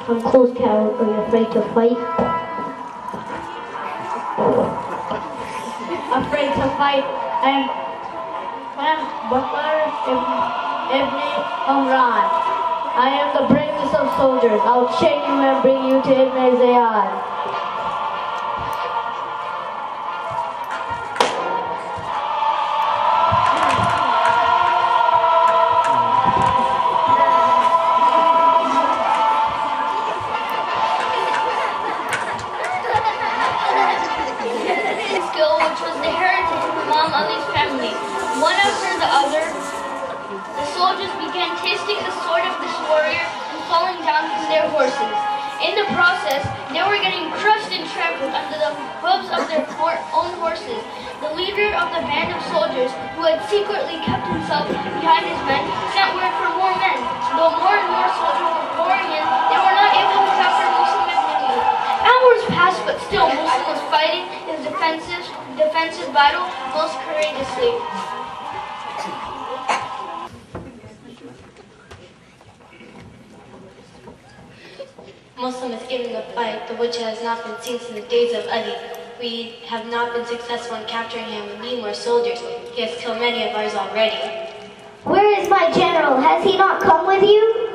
From close cattle, are you afraid to fight? Afraid to fight. I am Bakr ibn Umran. I am the bravest of soldiers. I'll chain you and bring you to Ibn Ziyad. One after the other, the soldiers began tasting the sword of this warrior and falling down from their horses. In the process, they were getting crushed and trampled under the hooves of their own horses. The leader of the band of soldiers, who had secretly kept himself behind his men, sent word for more men. Though more and more soldiers were pouring in, they were not able to capture Muslim ibn Aqeel. Hours passed, but still Muslim was fighting his defensive battle most courageously. Muslim is giving a fight, the which has not been seen since the days of Ali. We have not been successful in capturing him. We need more soldiers. He has killed many of ours already. Where is my general? Has he not come with you?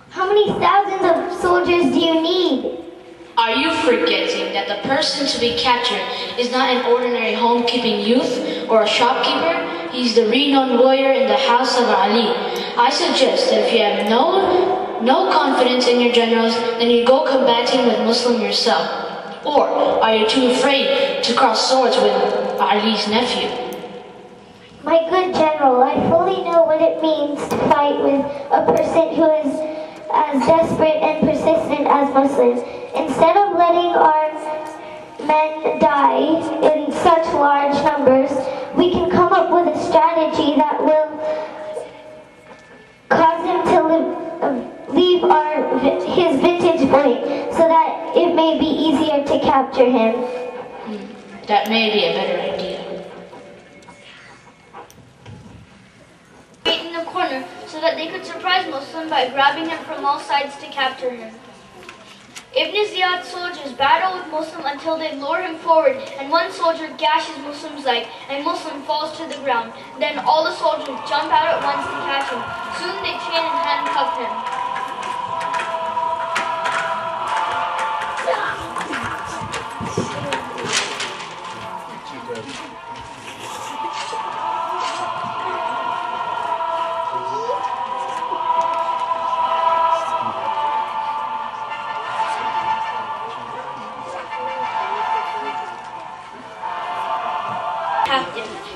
How many thousands of soldiers do you need? Are you forgetting that the person to be captured is not an ordinary home-keeping youth or a shopkeeper? He's the renowned warrior in the house of Ali. I suggest that if you have no confidence in your generals, then you go combating with Muslim yourself. Or are you too afraid to cross swords with Ali's nephew? My good general, I fully know what it means to fight with a person who is as desperate and persistent as Muslims. Instead of letting our men die in such large numbers, we can come up with a strategy that will cause him to leave his vintage point so that it may be easier to capture him. That may be a better idea. Wait in the corner so that they could surprise Muslim by grabbing him from all sides to capture him. Ibn Ziyad's soldiers battle with Muslim until they lure him forward, and one soldier gashes Muslim's leg, and Muslim falls to the ground. Then all the soldiers jump out at once to catch him. Soon they chain and handcuff him.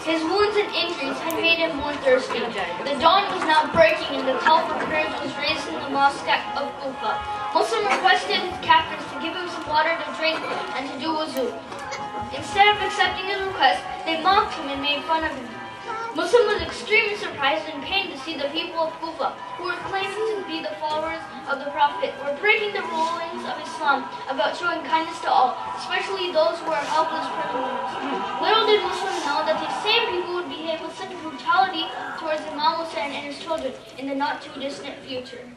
His wounds and injuries had made him more thirsty. The dawn was now breaking and the call for prayers was raised in the mosque of Kufa. Muslim requested his captors to give him some water to drink and to do wuzu. Instead of accepting his request, they mocked him and made fun of him. Muslim was extremely surprised and pained to see the people of Kufa, who were claiming to be the followers of the Prophet, were breaking the rulings of Islam about showing kindness to all, especially those who are helpless criminals. Little did Muslim know that these same people would behave with such brutality towards Imam Hussain and his children in the not-too-distant future.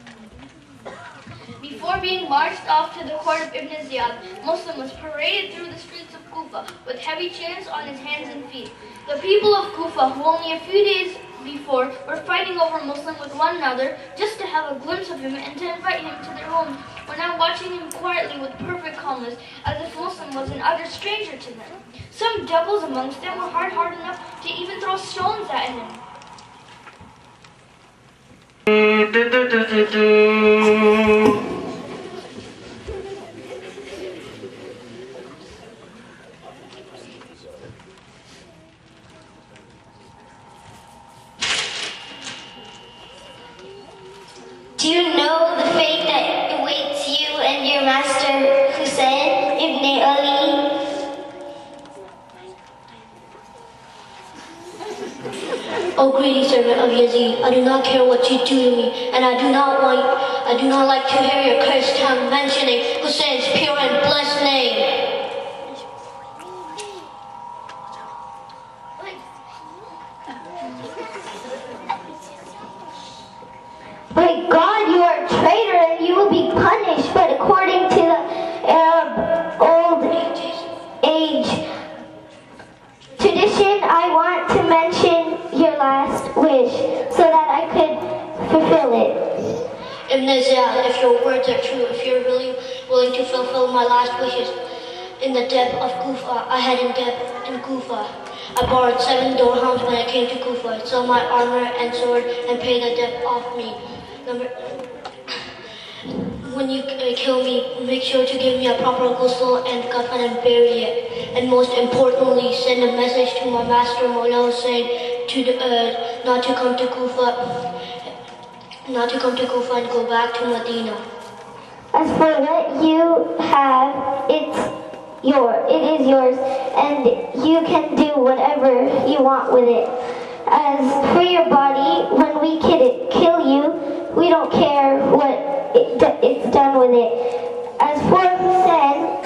Before being marched off to the court of Ibn Ziyad, Muslim was paraded through the streets of Kufa with heavy chains on his hands and feet. The people of Kufa, who only a few days before were fighting over Muslim with one another just to have a glimpse of him and to invite him to their homes, were now watching him quietly with perfect calmness, as if Muslim was an utter stranger to them. Some devils amongst them were hard-hearted enough to even throw stones at him. Do you know the fate that awaits you and your master Hussain ibn Ali? O greedy servant of Yazid, I do not care what you do to me, and I do not like to hear your cursed tongue mentioning Hussein's pure and blessed name. Ibn Ziyad, if your words are true, if you're really willing to fulfill my last wishes, in the depth of Kufa, I had in debt in Kufa. I borrowed 7 dirhams when I came to Kufa, sold my armor and sword and paid the debt off me. When you kill me, make sure to give me a proper ghusl and kafan and bury it. And most importantly, send a message to my master Mullah Hussain not to come to Kufa and go back to Medina. As for what you have, it is yours, and you can do whatever you want with it. As for your body, when we kill you, we don't care what it's done with it. As for Hussain,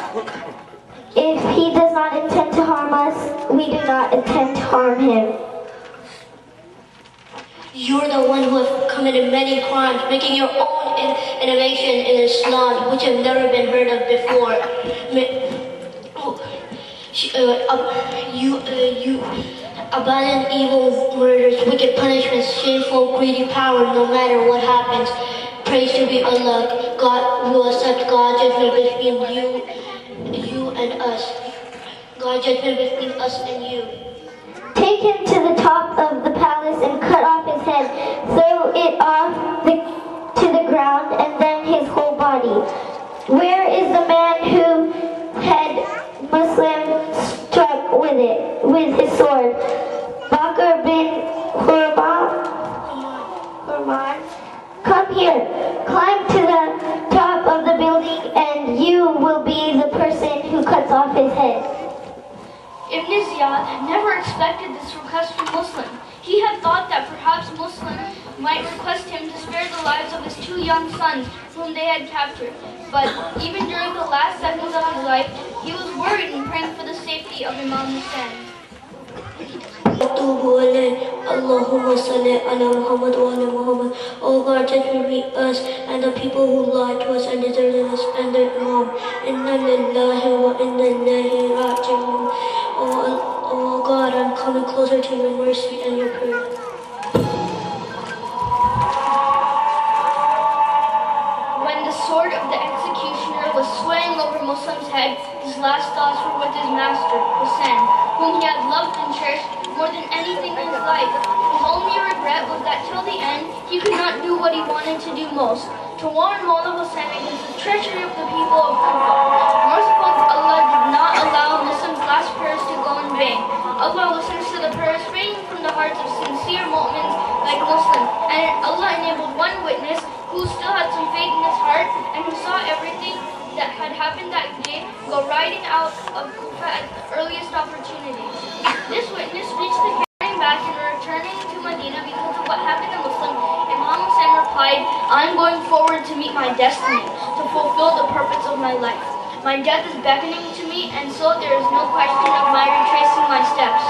if he does not intend to harm us, we do not intend to harm him. You're the one who has committed many crimes, making your own innovation in Islam, which have never been heard of before. You abandon evil, murders, wicked punishments, shameful, greedy power, no matter what happens. Praise to be Allah. God will accept God's judgment between you and us. God's judgment between us and you. Take him to the top of the palace and cut off his head. Throw it off to the ground and then his whole body. Where is the man who had Muslim struck with his sword? Bakr bin Hurman, come here. Climb to the top of the building and you will be the person who cuts off his head. Ibn Ziyad had never expected this request from Muslim. He had thought that perhaps Muslim might request him to spare the lives of his 2 young sons whom they had captured. But even during the last seconds of his life, he was worried and praying for the safety of Imam Hussain. Allahumma salli ala Muhammad wa ala Muhammad. Oh God, judge us and the people who lied to us and deserted us and their Imam. Inna lillahi wa inna ilayhi raji'un. Oh God, I'm coming closer to your mercy and your prayer. When the sword of the executioner was swaying over Muslim's head, his last thoughts were with his master, Hussain, whom he had loved and cherished more than anything in his life. His only regret was that till the end, he could not do what he wanted to do most, to warn Mullah Hussain against the treachery of the people of Kufa. Merciful Allah did not allow Muslim's last prayers to go in vain. Allah listens to the prayers raining from the hearts of sincere mu'mins like Muslim, and Allah enabled one witness who still had some faith in his heart and who saw everything that had happened that day go riding out of Kufa at the earliest opportunity. This witness reached the carrying back and returning to Medina because of what happened to Muslim. Imam Hussain replied, I'm going forward to meet my destiny, to fulfill the purpose of my life. My death is beckoning to me, and so there is no question of my retracing my steps.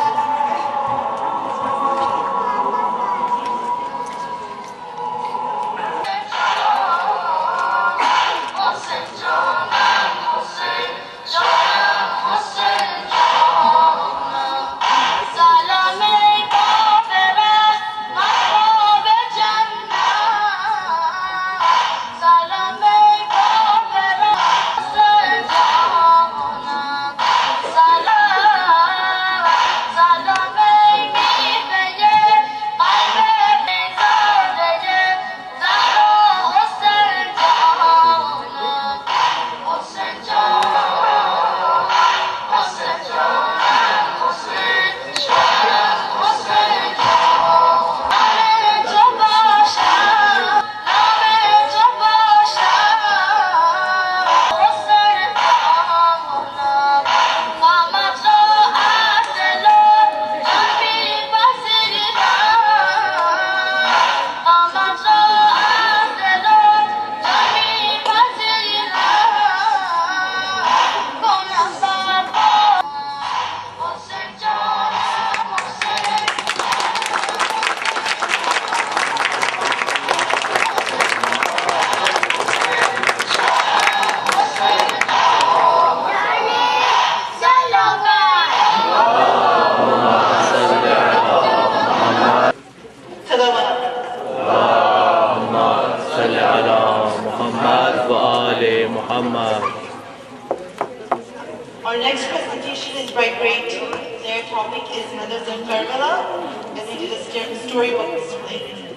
Salam Our next presentation is by grade 2. Their topic is Mothers of Karbala, and they did a storybook display.